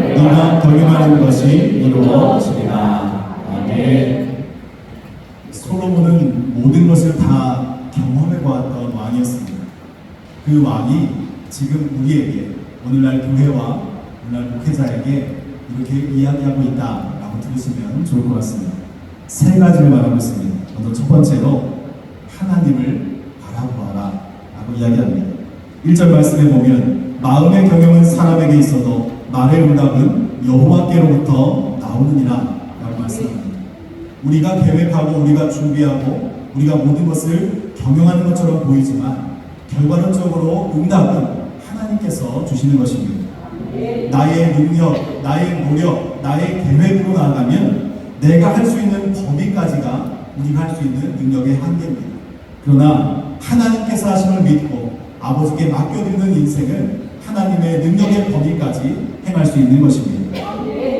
네가 경영하는 것이 이루어지리라. 아멘. 솔로몬은 모든 것을 다 경험해 보았던 왕이었습니다. 그 왕이 지금 우리에게, 오늘날 교회와 오늘날 목회자에게 이렇게 이야기하고 있다라고 들으시면 좋을 것 같습니다. 세 가지를 말하고 있습니다. 먼저 첫 번째로 하나님을 바라보아라 라고 이야기합니다. 1절 말씀에 보면 마음의 경영은 사람에게 있어도 말의 응답은 여호와께로부터 나오느니라 라고 말씀합니다. 우리가 계획하고 우리가 준비하고 우리가 모든 것을 경영하는 것처럼 보이지만 결과론적으로 응답은 하나님께서 주시는 것입니다. 나의 능력, 나의 노력, 나의 계획으로 나아가면 내가 할 수 있는 범위까지가 우리가 할 수 있는 능력의 한계입니다. 그러나 하나님께서 하심을 믿고 아버지께 맡겨드리는 인생은 하나님의 능력의 범위까지 행할 수 있는 것입니다.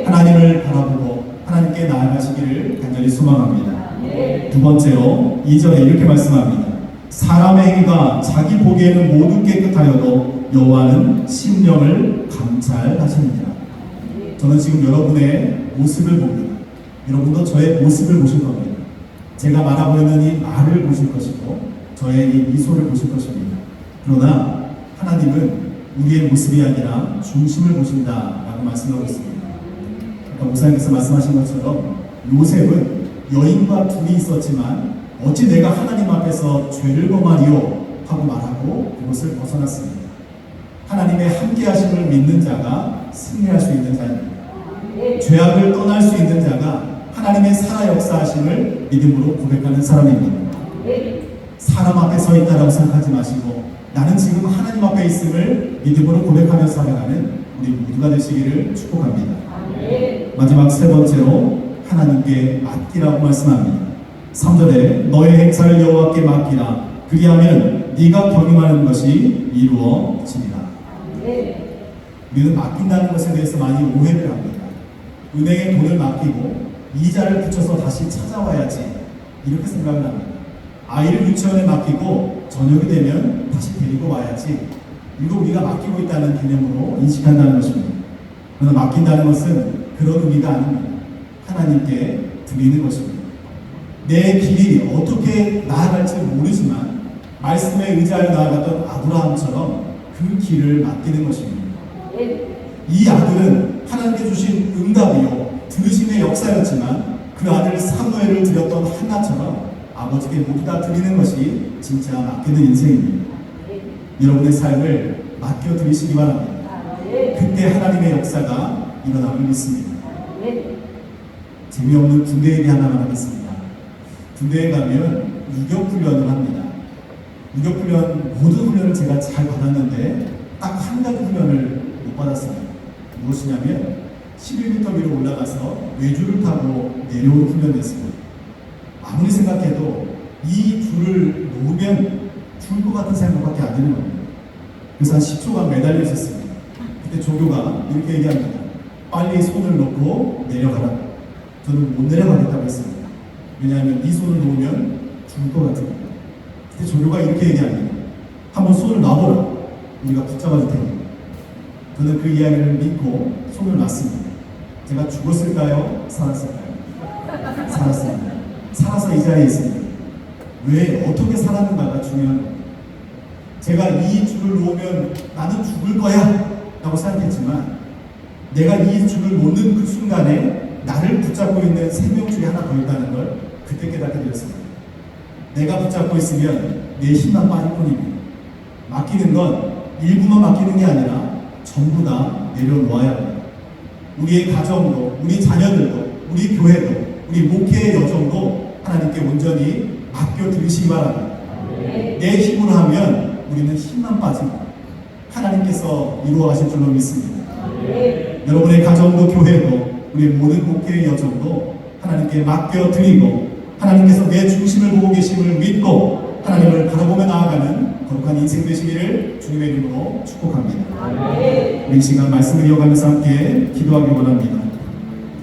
하나님을 바라보고 하나님께 나아가시기를 간절히 소망합니다. 두 번째로 2절에 이렇게 말씀합니다. 사람의 행위가 자기 보기에는 모두 깨끗하여도 여호와는 심령을 감찰하시느니라. 저는 지금 여러분의 모습을 봅니다. 여러분도 저의 모습을 보실 겁니다. 제가 말하고 있는 이 말을 보실 것이고 저의 이 미소를 보실 것입니다. 그러나 하나님은 우리의 모습이 아니라 중심을 보신다라고 말씀하고 있습니다. 그러니까 목사님께서 말씀하신 것처럼 요셉은 여인과 둘이 있었지만 어찌 내가 하나님 앞에서 죄를 범하리요 하고 말하고 그것을 벗어났습니다. 하나님의 함께하심을 믿는 자가 승리할 수 있는 자입니다. 죄악을 떠날 수 있는 자가 하나님의 살아 역사하심을 믿음으로 고백하는 사람입니다. 사람 앞에 서 있다라고 생각하지 마시고 나는 지금 하나님 앞에 있음을 믿음으로 고백하며 살아가는 우리 모두가 되시기를 축복합니다. 마지막 세 번째로 하나님께 맡기라고 말씀합니다. 3절에 너의 행사를 여호와께 맡기라. 그리하면 네가 경영하는 것이 이루어지리라. 우리는 맡긴다는 것에 대해서 많이 오해를 합니다. 은행에 돈을 맡기고 이자를 붙여서 다시 찾아와야지 이렇게 생각을 합니다. 아이를 유치원에 맡기고 저녁이 되면 다시 데리고 와야지 이거 우리가 맡기고 있다는 개념으로 인식한다는 것입니다. 그러나 맡긴다는 것은 그런 의미가 아닙니다. 하나님께 드리는 것입니다. 내 길이 어떻게 나아갈지 모르지만 말씀에 의지하여 나아갔던 아브라함처럼 그 길을 맡기는 것입니다. 이 아들은 하나님께 주신 응답이요 들으심의 역사였지만 그 아들 사무엘을 드렸던 한나처럼 아버지께 모두 다 드리는 것이 진짜 맡기는 인생입니다. 여러분의 삶을 맡겨드리시기 바랍니다. 그때 하나님의 역사가 일어남을 믿습니다. 재미없는 군대 얘기 하나만 하겠습니다. 군대에 가면 유격훈련을 합니다. 유격훈련 모든 훈련을 제가 잘 받았는데 딱 한 가지 훈련을 못 받았습니다. 무엇이냐면 11m 위로 올라가서 외줄을 타고 내려오는 훈련이었습니다. 아무리 생각해도 이 줄을 놓으면 줄 것 같은 생각밖에 안 드는 겁니다. 그래서 한 10초간 매달려 있었습니다. 그때 조교가 이렇게 얘기합니다. 빨리 손을 놓고 내려가라. 저는 못 내려가겠다고 했습니다. 왜냐하면 이 손을 놓으면 죽을 것 같은 겁니다. 그때 조교가 이렇게 얘기합니다. 한번 손을 놔보라. 우리가 붙잡아줄 테니. 저는 그 이야기를 믿고 손을 놨습니다. 제가 죽었을까요? 살았을까요? 살았습니다. 살아서 이 자리에 있습니다. 왜 어떻게 살았는가가 중요한 겁니다. 제가 이 줄을 놓으면 나는 죽을 거야 라고 생각했지만 내가 이 줄을 놓는 그 순간에 나를 붙잡고 있는 생명 중에 하나 더 있다는 걸 그때 깨닫게 되었습니다. 내가 붙잡고 있으면 내 힘만 빠질 뿐입니다. 맡기는 건 일부만 맡기는 게 아니라 전부 다 내려놓아야 합니다. 우리의 가정도, 우리 자녀들도, 우리 교회도, 우리 목회의 여정도 하나님께 온전히 맡겨드리시기 바랍니다. 내 힘으로 하면 우리는 힘만 빠집니다. 하나님께서 이루어가실 줄로 믿습니다. 여러분의 가정도 교회도 우리 모든 목회의 여정도 하나님께 맡겨드리고 하나님께서 내 중심을 보고 계심을 믿고 하나님을 바라보며 나아가는 거룩한 인생 되시기를 주님의 이름으로 축복합니다. 우리 이 시간 말씀을 이어가면서 함께 기도하기 원합니다.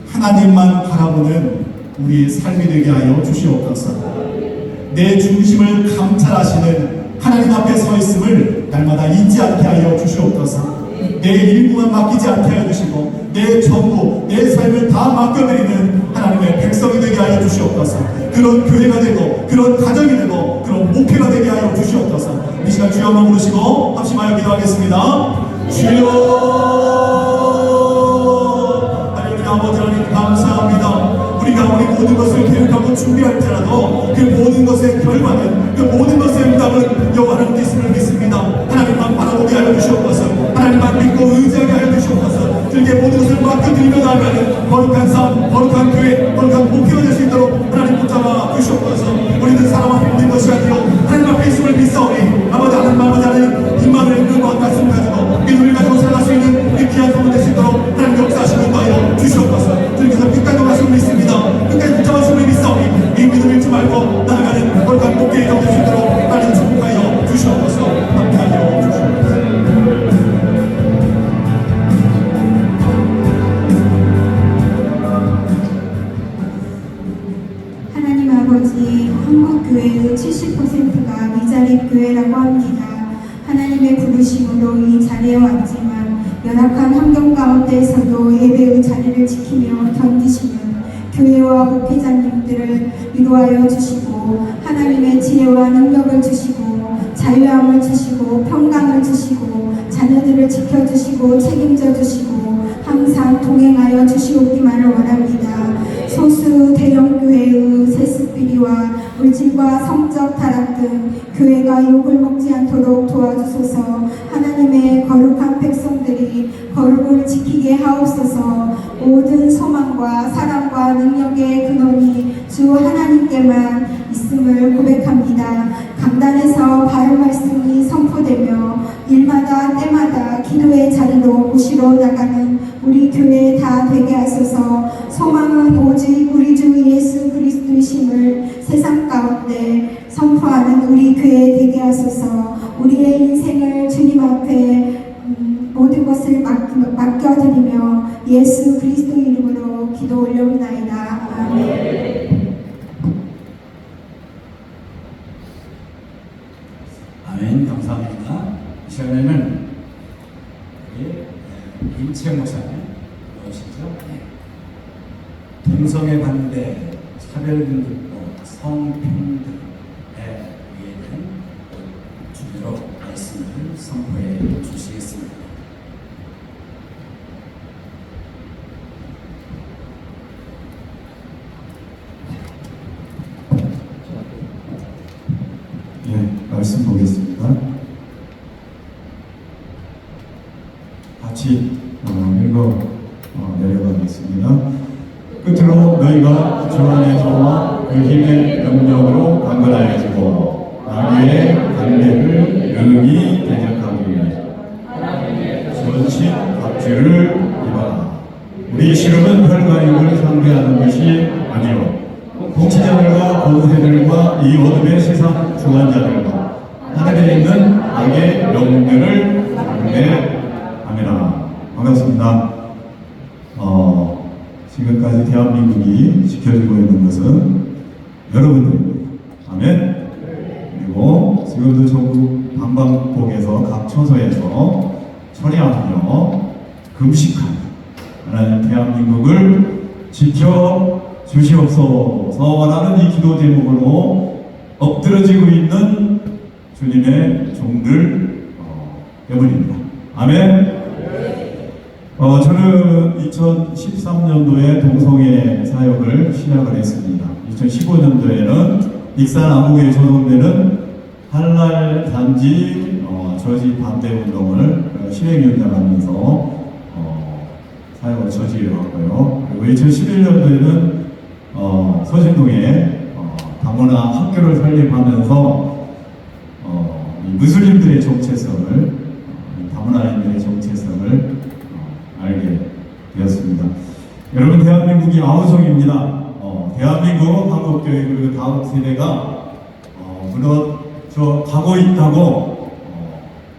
하나님만 바라보는 우리의 삶이 되게 하여 주시옵소서. 내 중심을 감찰하시는 하나님 앞에 서 있음을 날마다 잊지 않게 하여 주시옵소서. 내 일부만 맡기지 않게 하여 주시고 내 전부 내 삶을 다 맡겨드리는 하나님의 백성이 되게 하여 주시옵소서. 그런 교회가 되고 그런 가정이 되고 그런 목회가 되게 하여 주시옵소서. 이 시간 주여 한번 부르시고 합심하여 기도하겠습니다. 주여, 하나님 아버지 하나님 감사합니다. 우리가 우리 모든 것을 계획하고 준비할지라도 그 모든 것의 결과는, 그 모든 것의 응답은 여호와 하나님께 있음을 믿습니다. 하나님만 바라보게 하여 주시옵소서. 하나님만 믿고 의지하게 하여 주시옵소서. 주님께 모든 것을 맡겨드리며 나아가는 거룩한 삶, 거룩한 교회, 거룩한 목회가 될 수 있도록 하나님 붙잡아 주시옵소서. 우리는 사람 앞에 있는 것이 아니요 하나님 앞에 있음을 믿사오니 아버지 하나님 임마누엘 그 말씀을 가지고 믿음을 가지고 살아갈 수 있는 이 귀한 성도 될 수 있도록 하나님 역사하시는 거하여 주시옵소서. 주님께서 끝까지 말씀을 믿습니다. 끝까지 붙잡아주심을 믿사오니 이 믿음 잃지 말고 나아가는 거룩한 목회의 정 될 수 있도록 하나님 축복하여 주시옵소서. 함께하여 주시옵소서. 하나님 아버지, 한국교회의 70%가 미자립 교회라고 합니다. 하나님의 부르심으로 이 자리에 왔지만 열악한 환경 가운데에서도 예배의 자리를 지키며 견디시는 교회와 목회자님들을 위로하여 주시고 하나님의 지혜와 능력을 주시고 자유함을 주시고 평강을 주시고 자녀들을 지켜주시고 책임져 주시고 항상 동행하여 주시옵기만을 원합니다. 소수 대형 교회의 세습비리와 물질과 성적 타락 등 교회가 욕을 먹지 않도록 도와주소서. 하나님의 거룩한 백성들이 거룩을 지키게 하옵소서. 모든 소망과 사랑과 능력의 근원이 주 하나님께만 있음을 고백합니다. 강단에서 바른 말씀이 선포되며 일마다 때마다 기도의 자리로 모시러 나가는 우리 교회 다 되게 하소서. 소망은 오직 우리 주 예수 그리스도이심을 세상 가운데 선포하는 우리 교회 되게 하소서. 우리의 인생을 주님 앞에 모든 것을 맡겨드리며 예수 그리스도 이름으로 기도 올려옵나이다. 아멘. 아멘. 감사합니다. 이 시간에는 임채 목사님 나오시죠? 동성애 반대, 차별금지법, 성평등에 의한 주제로 말씀을 선포해 주시겠습니다. 말씀 보겠습니다. 같이 읽어 내려가겠습니다. 끝으로 너희가 주 안에서와 그 힘의 능력으로 강건하여지고 마귀의 관계를 능히 대적하기 위해 전신 박주를 입어라. 우리 씨름은 혈과 육을 상대하는 것이 아니요 통치자들과 권세들과 이 어둠의 세상 주관자들과 하늘에 있는 악의 영들을 상대하리라. 반갑습니다. 지금까지 대한민국이 지켜지고 있는 것은 여러분들입니다. 아멘. 그리고 지금도 전국 방방곡에서 각 처소에서 철야하며 금식하며 하나님 대한민국을 지켜 주시옵소서라는 이 기도 제목으로 엎드러지고 있는 주님의 종들 여러분입니다. 아멘. 저는 2013년도에 동성애 사역을 시작을 했습니다. 2015년도에는 익산 아무개에 조성되는 한랄 단지 저지 반대 운동을 시행위원장하면서 사역을 저지해왔고요. 그리고 2011년도에는 서진동에 다문화 학교를 설립하면서 무슬림들의 정체성을, 다문화인들의 정체성을 알게 되었습니다. 여러분, 대한민국이 아우성입니다. 대한민국 한국교회 그리고 다음 세대가 무너져 가고 있다고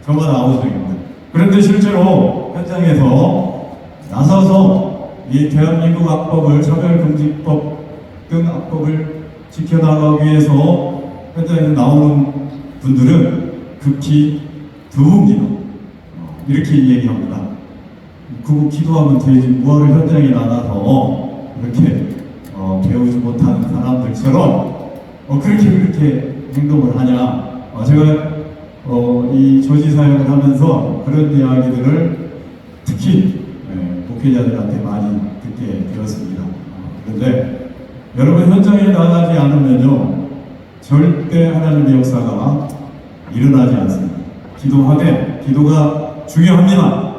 저마다 아우성입니다. 그런데 실제로 현장에서 나서서 이 대한민국 악법을, 차별금지법 등 악법을 지켜나가기 위해서 현장에 나오는 분들은 극히 드뭅니다. 이렇게 얘기합니다. 그거 기도하면 되지 뭐하러 현장에 나가서 이렇게 배우지 못하는 사람들처럼 그렇게 행동을 하냐. 제가 이 조지 사역을 하면서 그런 이야기들을 특히 목회자들한테 많이 듣게 되었습니다. 그런데 여러분 현장에 나가지 않으면요 절대 하나님의 역사가 일어나지 않습니다. 기도하되 기도가 중요합니다.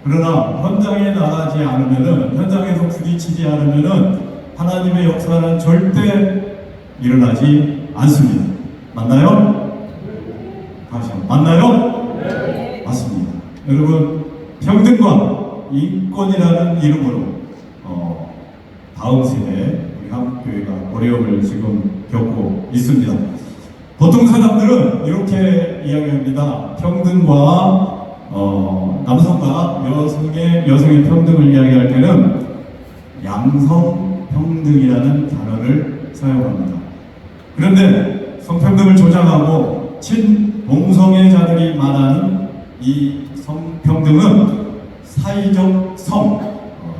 그러나 현장에 나가지 않으면은 현장에서 부딪히지 않으면은 하나님의 역사는 절대 일어나지 않습니다. 맞나요? 다시 한번 맞나요? 네. 맞습니다. 여러분 평등과 인권이라는 이름으로 다음 세대 우리 한국교회가 어려움을 지금 겪고 있습니다. 보통 사람들은 이렇게 이야기합니다. 평등과 남성과 여성의 평등을 이야기할 때는 양성평등이라는 단어를 사용합니다. 그런데 성평등을 조장하고 친동성애자들이 말하는 이 성평등은 사회적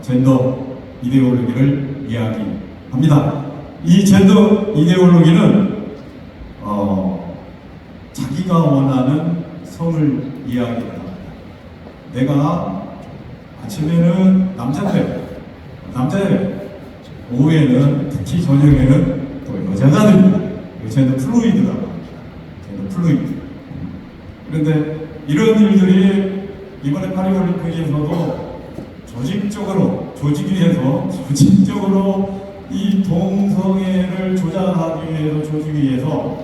젠더 이데올로기를 이야기합니다. 이 젠더 이데올로기는 자기가 원하는 성을 이야기합니다. 내가 아침에는 남자예요. 오후에는 특히 저녁에는 또 여자가 됩니다. 젠더 플루이드라고 합니다. 젠더 플루이드. 그런데 이런 일들이 이번에 파리올림픽에서도 조직적으로 이 동성애를 조장하기 위해서 조직위에서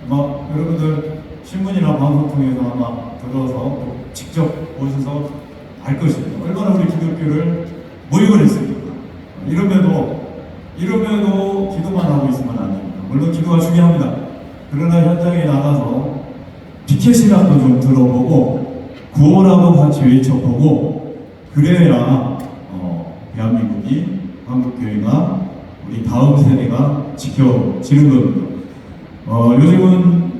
여러분들 신문이나 방송 통해서 아마 들어서 직접 보셔서 알 것입니다. 얼마나 우리 기독교를 모욕을 했습니까? 이러면도 기도만 하고 있으면 안 됩니다. 물론 기도가 중요합니다. 그러나 현장에 나가서 피켓이라도 좀 들어보고 구호라도 같이 외쳐보고 그래야 대한민국이 한국교회가 우리 다음 세대가 지켜지는 겁니다. 요즘은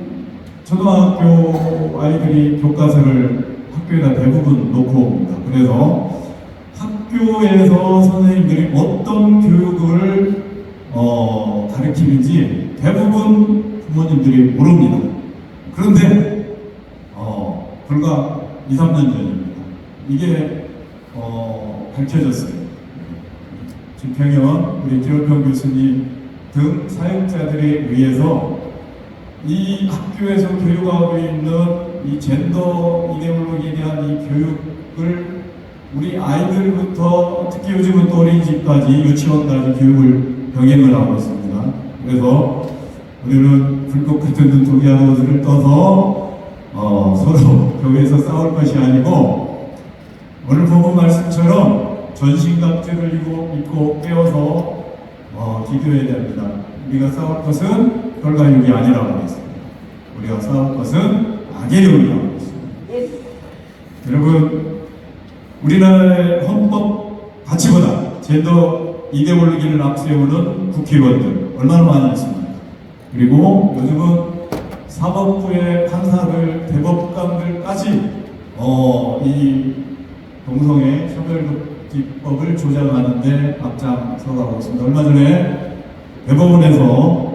초등학교 아이들이 교과서를 학교에다 대부분 놓고 옵니다. 그래서 학교에서 선생님들이 어떤 교육을 가르치는지 대부분 부모님들이 모릅니다. 그런데 불과 2, 3년 전입니다. 이게 밝혀졌어요. 김평현 우리 기록평 교수님 등 사역자들에 의해서 이 학교에서 교육하고 있는 이 젠더 이데올로기에 대한 이 교육을 우리 아이들부터 특히 요즘은 또 어린이집까지 유치원까지 교육을 병행을 하고 있습니다. 그래서 우리는 불꽃 같은 눈동이 하나를 떠서 서로 교회에서 싸울 것이 아니고 오늘 본문 말씀처럼 전신갑주를 입고 깨어서 기도해야 됩니다. 우리가 싸울 것은 혈과 육이 아니라고 하겠습니다. 우리가 싸울 것은 악의 영이라고 하겠습니다. 여러분 우리나라의 헌법 가치보다 젠더 이데올로기를 앞세우는 국회의원들 얼마나 많이 있습니까? 그리고 요즘은 사법부의 판사들, 대법관들까지 이 동성애 차별금지법을 조장하는데 앞장서가고 있습니다. 얼마 전에 대법원에서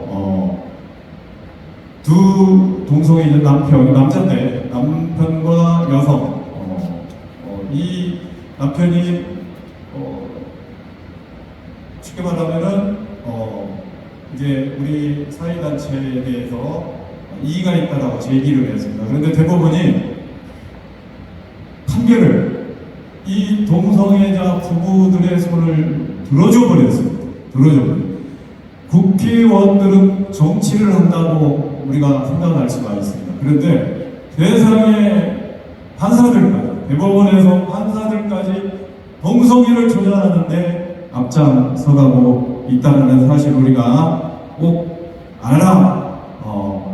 두 동성애 남자인데 남편과 여성 이 남편이 쉽게 말하면은 이제 우리 사회단체에 대해서 이의가 있다라고 제기를 했습니다. 그런데 대법원이 판결을 이 동성애자 부부들의 손을 들어줘 버렸습니다. 국회의원들은 정치를 한다고 우리가 생각할 수가 있습니다. 그런데 세상의 판사들까지, 대법원에서 판사들까지 동성애를 조장하는데 앞장서가고 있다는 사실 우리가 꼭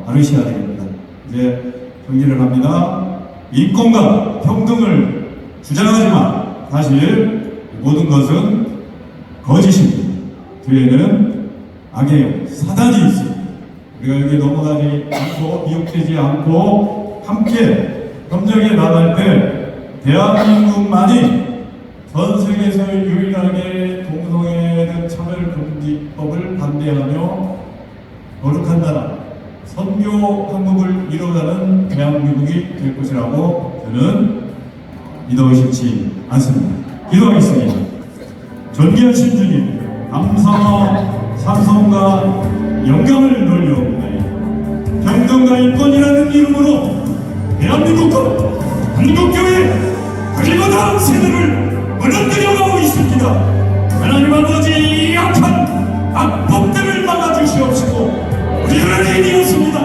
알으셔야 됩니다. 이제 정리를 합니다. 인권과 평등을 주장하지만 사실 모든 것은 거짓입니다. 뒤에는 악의 사단이 있습니다. 우리가 여기 넘어가지 않고 미혹되지 않고 함께 협력에 나갈 때 대한민국만이 전 세계에서 유일하게 동성애든 차별금지법을 반대하며 노력한 나라, 선교 한국을 이뤄가는 대한민국이 될 것이라고 저는 믿어 싶지 않습니다. 기도하겠습니다. 존귀하신 주님, 감사와 찬송과 영광을 돌려옵나이다. 평등과 인권이라는 이름으로 대한민국과 한국교회 그리고다 세대를 무너뜨려가고 있습니다. 하나님 아버지, 약한 악법들을 막아주시옵시고 우리를 이기었습니다.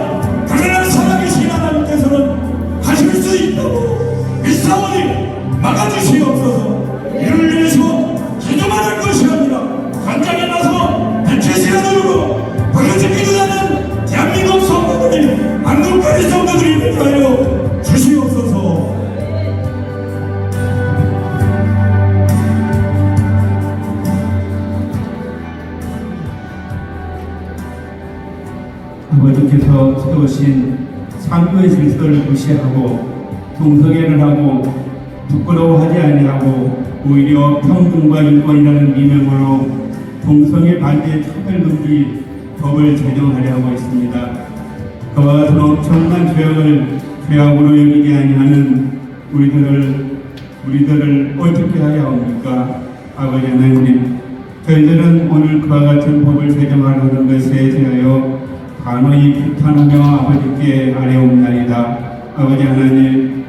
그러나 살아계신 하나님께서는 하실 수 있다고 믿사오니 막아주시옵소서. 이를 위해서 기도만 할 것이 아니라 현장에 나서 백해시가 누르고 부르짖기도 하는 대한민국 성도들이, 한국교회 성도들이 되게 하여 주시옵소서. 아버지께서 세우신 상부의 질서를 무시하고 동성애를 하고 부끄러워하지 아니하고 오히려 평등과 인권이라는 미명으로 동성애 반대 차별금지 법을 제정하려 하고 있습니다. 그와 같은 엄청난 죄악을 죄악으로 여기게 아니하는 우리들을 어떻게 하야 합니까? 아버지 하나님, 저희들은 오늘 그와 같은 법을 제정하려는 것에 대하여 간호히 비판하며 아버지께 아뢰옵나이다. 아버지 하나님,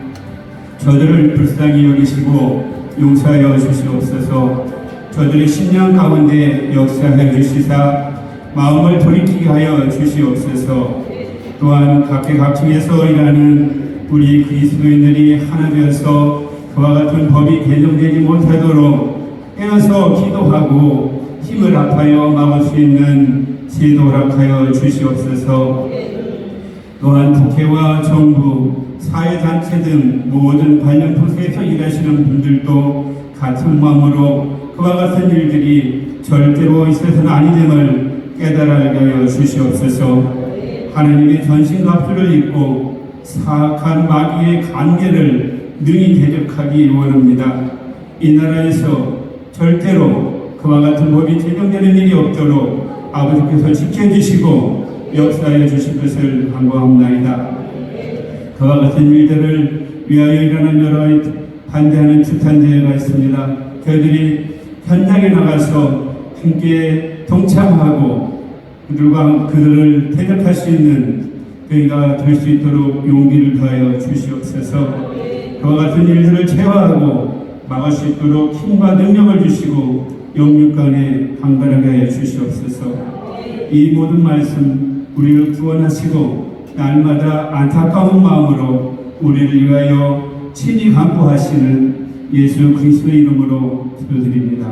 저들을 불쌍히 여기시고 용서하여 주시옵소서. 저들의 심령 가운데 역사하여 주시사 마음을 돌이키게 하여 주시옵소서. 또한 각계각층에서 일하는 우리 그리스도인들이 하나 되어서 그와 같은 법이 개정되지 못하도록 깨어서 기도하고 힘을 합하여 막을 수 있는 지혜도 허락하여 주시옵소서. 또한 국회와 정부, 사회단체 등 모든 관련 부서에서 일하시는 분들도 같은 마음으로 그와 같은 일들이 절대로 있어서는 아니됨을 깨달게 하여 주시옵소서. 하나님의 전신갑주를 입고 사악한 마귀의 관계를 능히 대적하기 원합니다. 이 나라에서 절대로 그와 같은 법이 제정되는 일이 없도록 아버지께서 지켜주시고 역사해 주실 것을 간구합니다. 그와 같은 일들을 위하여 일어난 여러 반대하는 집단대회가 있습니다. 저희들이 현장에 나가서 함께 동참하고 그들을 대적할 수 있는 저희가 될 수 있도록 용기를 더하여 주시옵소서. 그와 같은 일들을 제어하고 막을 수 있도록 힘과 능력을 주시고 영육간에 강건하게 하여 주시옵소서. 이 모든 말씀 우리를 구원하시고 날마다 안타까운 마음으로 우리를 위하여 친히 간구하시는 예수 그리스도의 이름으로 기도드립니다.